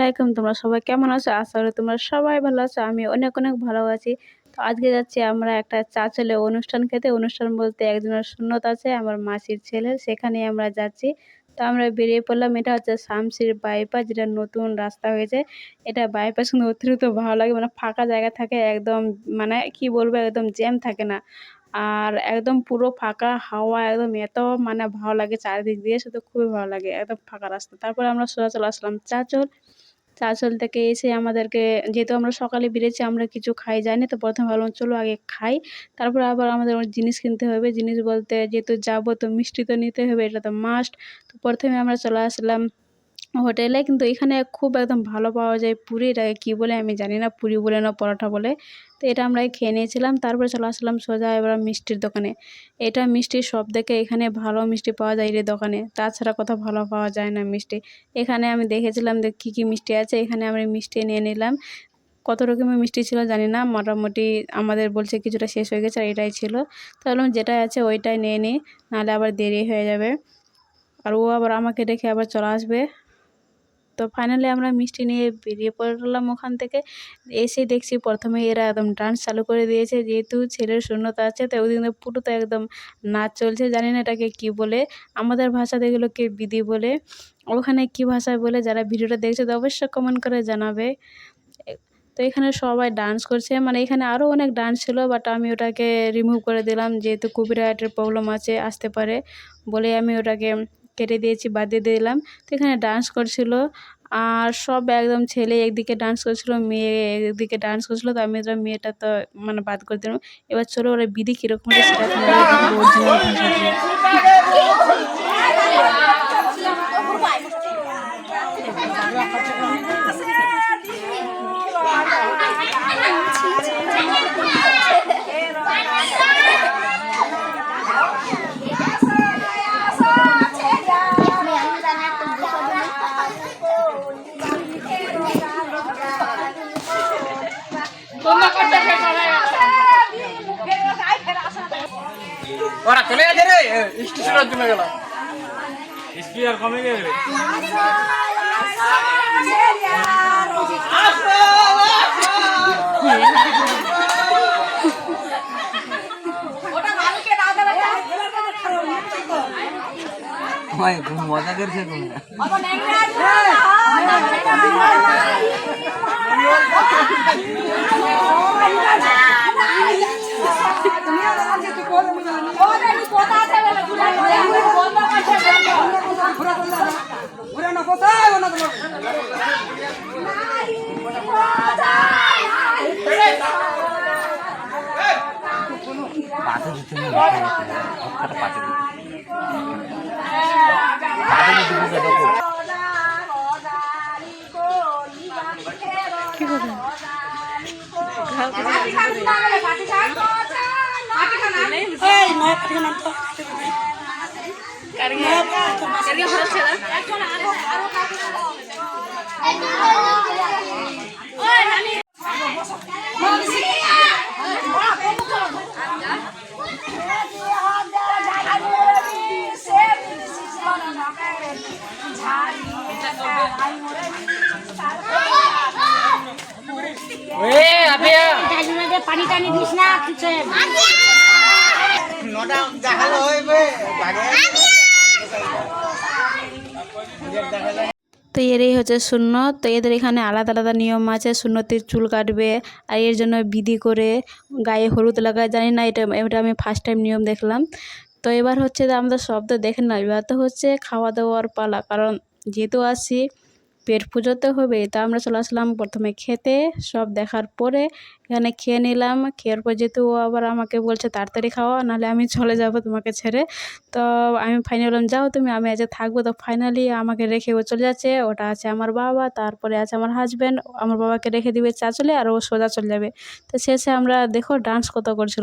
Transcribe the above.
আলাইকুম। তোমরা সবাই কেমন আছো? আশা করি তোমরা সবাই ভালো আছো। আমি অনেক অনেক ভালো আছি। তো আজকে যাচ্ছি আমরা একটা চাঁচলে অনুষ্ঠান খেতে। অনুষ্ঠান বলতে একজনের সুন্নত আছে আমার মাসির ছেলের, সেখানেই আমরা যাচ্ছি। তো আমরা বেরিয়ে পড়লাম। এটা হচ্ছে শামসির বাইপাস, যেটা নতুন রাস্তা হয়েছে। এটা বাইপাস কিন্তু অতিরিক্ত ভালো লাগে, মানে ফাঁকা জায়গা থাকে একদম, মানে কি বলবো, একদম জ্যাম থাকে না। আর একদম পুরো ফাঁকা হাওয়া, একদম এত মানে ভালো লাগে চারিদিক দিয়ে, শুধু খুবই ভালো লাগে, একদম ফাঁকা রাস্তা। তারপরে আমরা সোজা চলে আসলাম চাঁচল। চাঁচল থেকে এসে আমাদেরকে, যেহেতু আমরা সকালে বেরিয়েছি, আমরা কিছু খাই যাইনি, তো প্রথমে ভাবলাম চলো আগে খাই, তারপরে আবার আমাদের অনেক জিনিস কিনতে হবে। জিনিস বলতে যেহেতু যাবো তো মিষ্টি তো নিতে হবে, এটা তো মাস্ট। তো প্রথমে আমরা চলে আসলাম হোটেলে। কিন্তু এখানে খুব একদম ভালো পাওয়া যায় পুরি, এটাকে কী বলে আমি জানি না, পুরি বলে না পরোটা বলে। তো এটা আমরা খেয়ে নিয়েছিলাম। তারপরে চলে আসলাম সোজা এবার মিষ্টির দোকানে। এটা মিষ্টির সব থেকে এখানে ভালো মিষ্টি পাওয়া যায় এই দোকানে, তাছাড়া কোথাও ভালো পাওয়া যায় না মিষ্টি। এখানে আমি দেখেছিলাম যে কী কী মিষ্টি আছে, এখানে আমরা মিষ্টি নিয়ে নিলাম। কত রকমের মিষ্টি ছিল জানি না, মোটামুটি আমাদের বলছে কিছুটা শেষ হয়ে গেছে, আর এটাই ছিল। তো ভাবলাম যেটাই আছে ওইটাই নিয়ে নিই, নাহলে আবার দেরি হয়ে যাবে, আর ও আবার আমাকে রেখে আবার চলে আসবে। তো ফাইনালি আমরা মিষ্টি নিয়ে বেরিয়ে পড়লাম ওখান থেকে। এসে দেখছি প্রথমে এরা একদম ডান্স চালু করে দিয়েছে, যেহেতু ছেলের শূন্যতা আছে, তো ওই দিন পুরো তো একদম নাচ চলছে, জানি না এটাকে কী বলে, আমাদের ভাষাতে এগুলোকে বিধি বলে, ওখানে কী ভাষায় বলে, যারা ভিডিওটা দেখছে তো অবশ্যই কমেন্ট করে জানাবে। তো এখানে সবাই ডান্স করছে, মানে এখানে আরও অনেক ডান্স ছিল, বাট আমি ওটাকে রিমুভ করে দিলাম, যেহেতু কপিরাইটের প্রবলেম আসতে পারে বলে আমি ওটাকে কেটে দিয়েছি, বাদ দিয়ে দিলাম। তো এখানে ডান্স করছিল, আর সব একদম ছেলে একদিকে ডান্স করছিল, মেয়ে একদিকে ডান্স করছিল। তো আমি মেয়েটা তো মানে বাদ করে দিলাম। এবার চলো ওরা বিধি কীরকম হচ্ছে সেটা তোমাদের দেখবো অরিজিনাল ভাষা দিয়ে। ওরা চলে গেছে রে, স্টেশনে চলে গেল, স্পিকার কমে গেছে। মজা করছে পাতে দিতে পাতে কি বলে পানি টানি দিস না কিছু তো এরই হচ্ছে সুন্নত। তো এদের এখানে আলাদা আলাদা নিয়ম আছে, সুন্নতির চুল কাটবে, আর এর জন্য বিধি করে গায়ে হলুদ লাগায়, জানি না, এটা আমি ফার্স্ট টাইম নিয়ম দেখলাম। তো এবার হচ্ছে যে আমাদের শব্দ দেখেন না, এবার তো হচ্ছে খাওয়া দাওয়ার পালা, কারণ যেহেতু আসি পেট পুজোতে হবে, তা আমরা চলে আসলাম প্রথমে খেতে। সব দেখার পরে এখানে খেয়ে নিলাম। খেয়ার পর যেহেতু ও আবার আমাকে বলছে তাড়াতাড়ি খাওয়া, নাহলে আমি চলে যাব তোমাকে ছেড়ে। তো আমি ফাইনালি বললাম যাও তুমি, আমি আজ থাকবো। তো ফাইনালি আমাকে রেখে ও চলে যাচ্ছে। ওটা আছে আমার বাবা, তারপরে আছে আমার হাজব্যান্ড, আমার বাবাকে রেখে দিবে চাঁচলে, আর ও সোজা চলে যাবে। তো শেষে আমরা দেখো ডান্স কত করছিল।